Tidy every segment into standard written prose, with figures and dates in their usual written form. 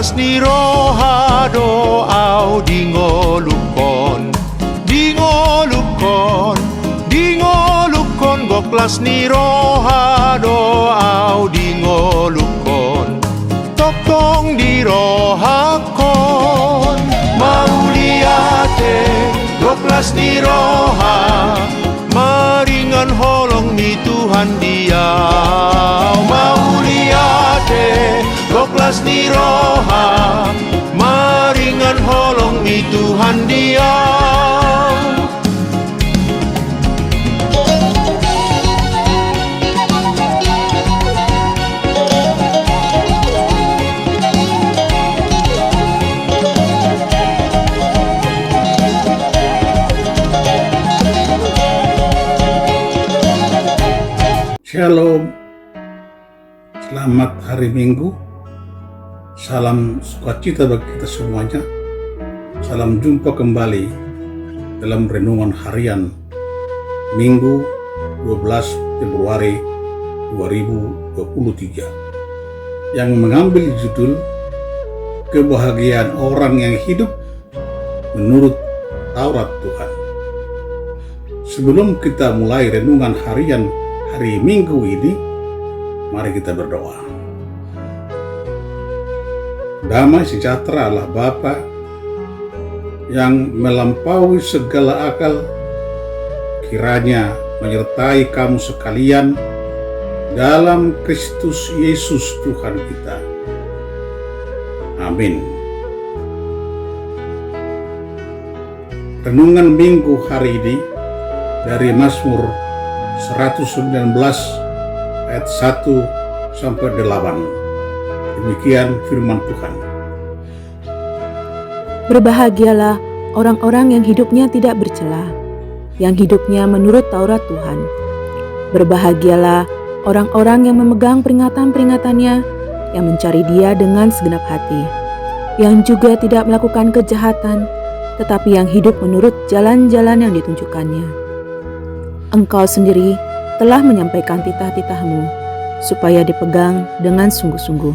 Goklas ni rohado au dingolukon goklas ni rohado au dingolukon tokong di rohakon mauliate goklas ni roha maringan holong ni Tuhan dia mauliate goklas ni roha maringan holong ni Tuhan dia. Shalom, selamat hari Minggu, salam sukacita bagi kita semuanya. Salam jumpa kembali dalam renungan harian Minggu 12 Februari 2023 yang mengambil judul Kebahagiaan Orang yang Hidup Menurut Taurat Tuhan. Sebelum kita mulai renungan harian hari Minggu ini, mari kita berdoa. Damai sejahtera Allah Bapa yang melampaui segala akal, kiranya menyertai kamu sekalian dalam Kristus Yesus Tuhan kita. Amin. Renungan Minggu hari ini dari Mazmur 119 ayat 1 sampai 8. Demikian firman Tuhan. Berbahagialah orang-orang yang hidupnya tidak bercela, yang hidupnya menurut Taurat Tuhan. Berbahagialah orang-orang yang memegang peringatan-peringatannya, yang mencari Dia dengan segenap hati, yang juga tidak melakukan kejahatan, tetapi yang hidup menurut jalan-jalan yang ditunjukkannya. Engkau sendiri telah menyampaikan titah-titahmu, supaya dipegang dengan sungguh-sungguh.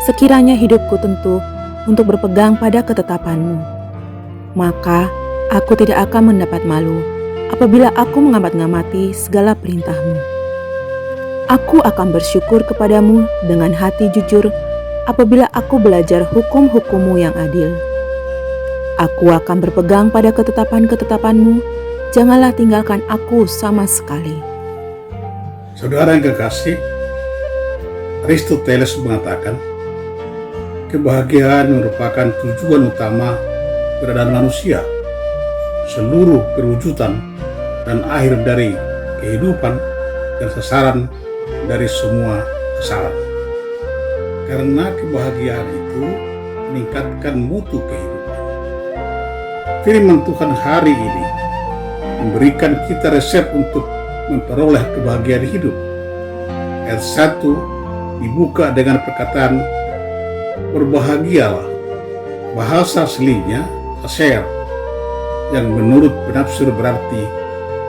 Sekiranya hidupku tentu untuk berpegang pada ketetapanmu, maka aku tidak akan mendapat malu apabila aku mengamati segala perintahmu. Aku akan bersyukur kepadamu dengan hati jujur apabila aku belajar hukum-hukummu yang adil. Aku akan berpegang pada ketetapan-ketetapanmu. Janganlah tinggalkan aku sama sekali. Saudara yang kekasih, Aristoteles mengatakan, kebahagiaan merupakan tujuan utama keberadaan manusia. Seluruh perwujudan dan akhir dari kehidupan dan sasaran dari semua sasaran. Karena kebahagiaan itu meningkatkan mutu kehidupan. Firman Tuhan hari ini memberikan kita resep untuk memperoleh kebahagiaan hidup. Ayat 1 dibuka dengan perkataan berbahagialah. Bahasa aslinya asher, yang menurut penafsir berarti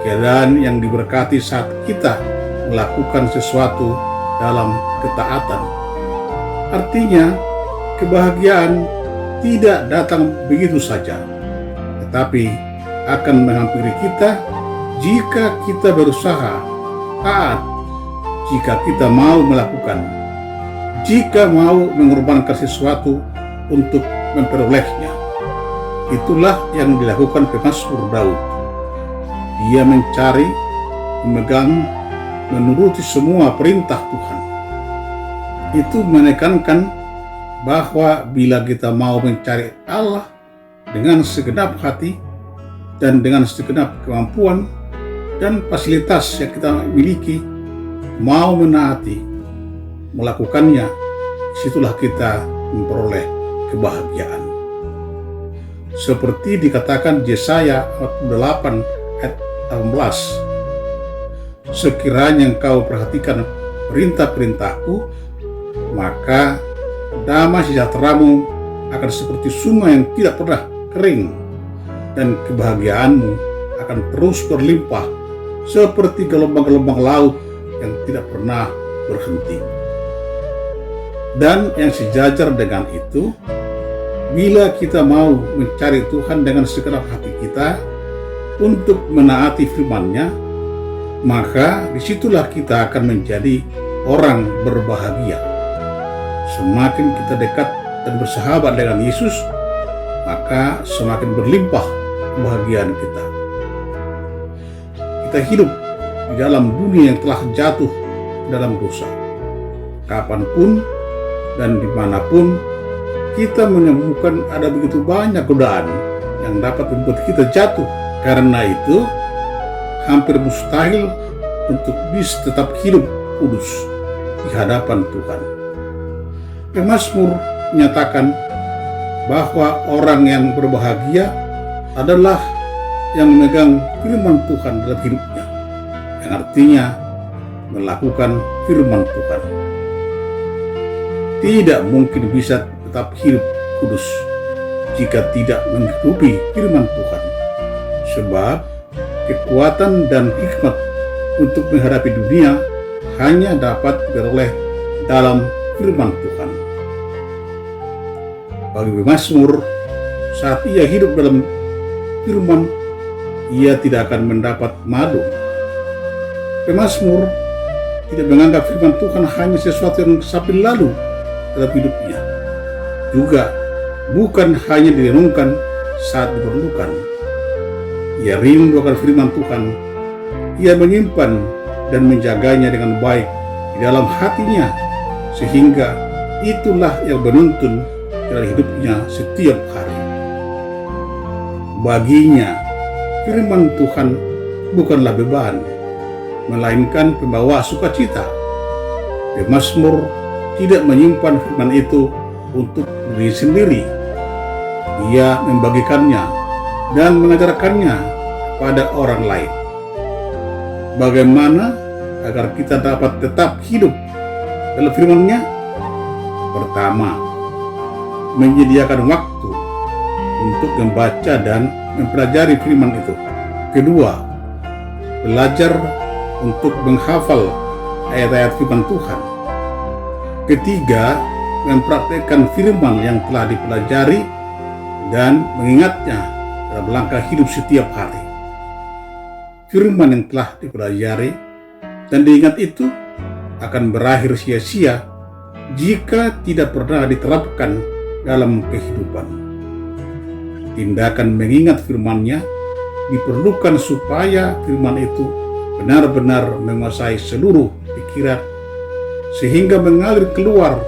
keadaan yang diberkati saat kita melakukan sesuatu dalam ketaatan. Artinya, kebahagiaan tidak datang begitu saja, tetapi akan menghampiri kita jika kita berusaha taat, jika kita mau melakukan, jika mau mengorbankan sesuatu untuk memperolehnya. Itulah yang dilakukan pemazmur Daud. Dia mencari, memegang, menuruti semua perintah Tuhan. Itu menekankan bahwa bila kita mau mencari Allah dengan segenap hati dan dengan segenap kemampuan dan fasilitas yang kita miliki, mau menaati, melakukannya, situlah kita memperoleh kebahagiaan. Seperti dikatakan Yesaya 48 ayat 18, sekiranya engkau perhatikan perintah-perintahku, maka damai sejahteramu akan seperti sungai yang tidak pernah kering, dan kebahagiaanmu akan terus berlimpah seperti gelombang-gelombang laut yang tidak pernah berhenti. Dan yang sejajar dengan itu, bila kita mau mencari Tuhan dengan segenap hati kita untuk menaati firman-Nya, maka disitulah kita akan menjadi orang berbahagia. Semakin kita dekat dan bersahabat dengan Yesus, maka semakin berlimpah kebahagiaan kita. Kita hidup di dalam dunia yang telah jatuh dalam dosa. Kapanpun dan dimanapun kita menemukan ada begitu banyak godaan yang dapat membuat kita jatuh. Karena itu hampir mustahil untuk bisa tetap hidup kudus di hadapan Tuhan. Pemazmur menyatakan bahwa orang yang berbahagia adalah yang memegang firman Tuhan dalam hidupnya, yang artinya melakukan firman Tuhan. Tidak mungkin bisa tetap hidup kudus jika tidak menghidupi firman Tuhan, sebab kekuatan dan hikmat untuk menghadapi dunia hanya dapat diperoleh dalam firman Tuhan. Bagi pemazmur, saat ia hidup dalam firman, ia tidak akan mendapat malu. Pemazmur tidak menganggap firman Tuhan hanya sesuatu yang sampai lalu dalam hidupnya, juga bukan hanya direnungkan saat diperlukan. Ia rindu akan firman Tuhan. Ia menyimpan dan menjaganya dengan baik di dalam hatinya, sehingga itulah yang menuntun dalam hidupnya setiap hari. Baginya, firman Tuhan bukanlah beban, melainkan pembawa sukacita. Pemazmur tidak menyimpan firman itu untuk diri sendiri. Ia membagikannya dan mengajarkannya pada orang lain. Bagaimana agar kita dapat tetap hidup dalam firman-Nya? Pertama, menyediakan waktu untuk membaca dan mempelajari firman itu. Kedua, belajar untuk menghafal ayat-ayat firman Tuhan. Ketiga, mempraktikkan firman yang telah dipelajari dan mengingatnya dalam langkah hidup setiap hari. Firman yang telah dipelajari dan diingat itu akan berakhir sia-sia jika tidak pernah diterapkan dalam kehidupan. Tindakan mengingat firman-Nya diperlukan supaya firman itu benar-benar menguasai seluruh pikiran, sehingga mengalir keluar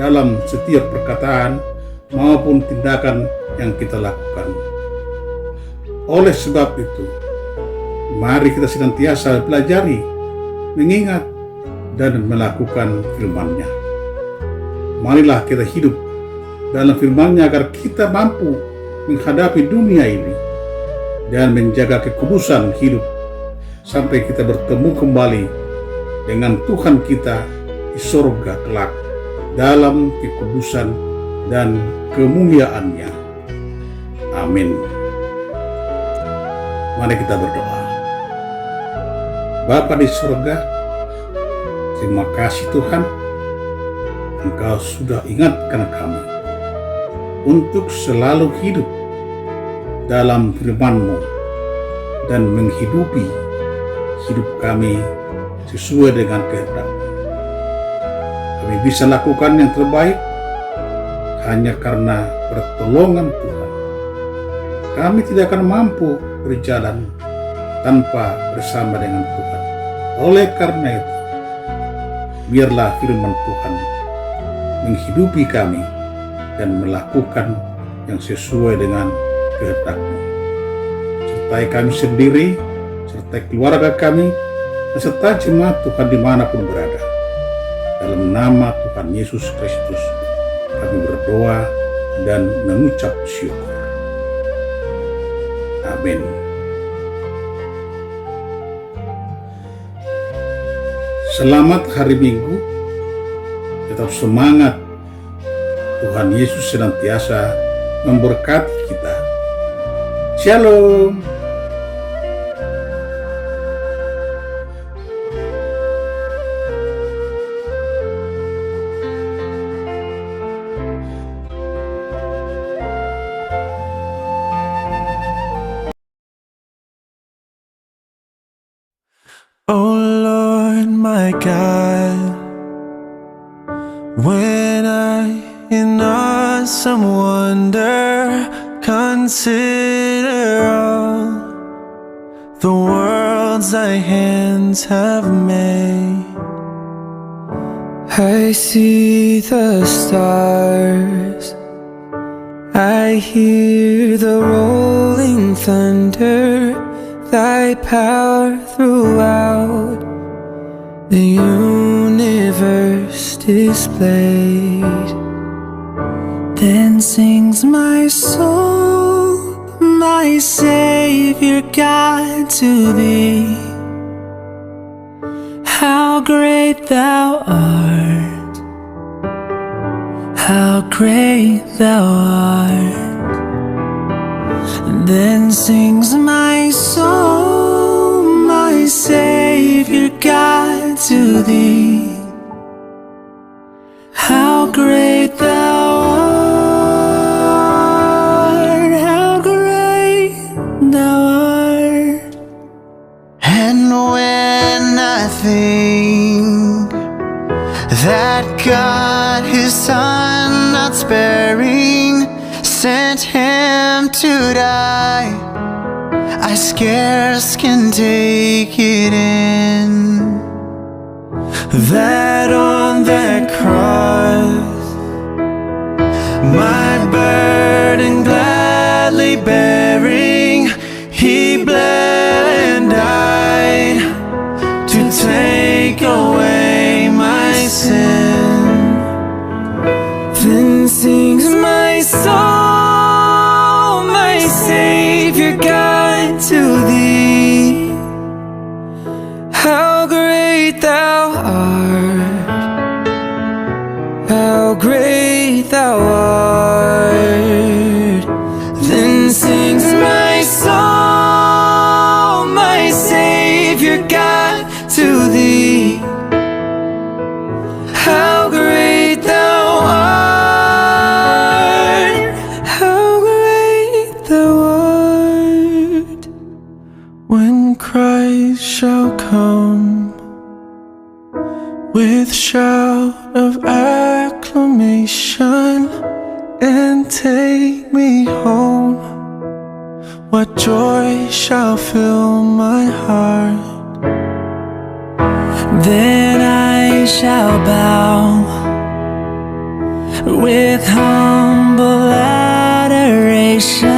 dalam setiap perkataan maupun tindakan yang kita lakukan. Oleh sebab itu, mari kita senantiasa pelajari, mengingat, dan melakukan firman-Nya. Marilah kita hidup dalam firman-Nya agar kita mampu menghadapi dunia ini dan menjaga kekudusan hidup sampai kita bertemu kembali dengan Tuhan kita di surga kelak dalam kekudusan dan kemuliaan-Nya. Amin. Mari kita berdoa. Bapa di surga, terima kasih Tuhan, Engkau sudah ingatkan kami untuk selalu hidup dalam firman-Mu dan menghidupi hidup kami sesuai dengan kehendak-Mu. Kami bisa lakukan yang terbaik hanya karena pertolongan Tuhan. Kami tidak akan mampu berjalan tanpa bersama dengan Tuhan. Oleh karena itu, biarlah firman Tuhan menghidupi kami dan melakukan yang sesuai dengan kehendak-Mu. Sertai kami sendiri, sertai keluarga kami, dan serta jemaat Tuhan dimanapun berada. Dalam nama Tuhan Yesus Kristus, kami berdoa dan mengucap syukur. Amin. Selamat hari Minggu. Tetap semangat. Tuhan Yesus senantiasa memberkati kita. Shalom. my God. When I, in awesome wonder, consider all the worlds thy hands have made, I see the stars, I hear the rolling thunder, thy power throughout the universe displayed. Then sings my soul, my Savior God, to thee. How great thou art, how great thou art. Then sings my soul, my Savior God, to thee. How great thou art, how great thou art. And when I think that God his Son not sparing sent him to die, I scarce can take it in, that on that cross my burden gladly bearing, he bled and died to take away my sin. Then sings my soul, my Savior God, to thee. How great thou art, how great thou art. Then sings my soul, my Savior God, to thee. How great thou art, how great thou art. When Christ shall come with shout of acclamation and take me home, what joy shall fill my heart. Then I shall bow with humble adoration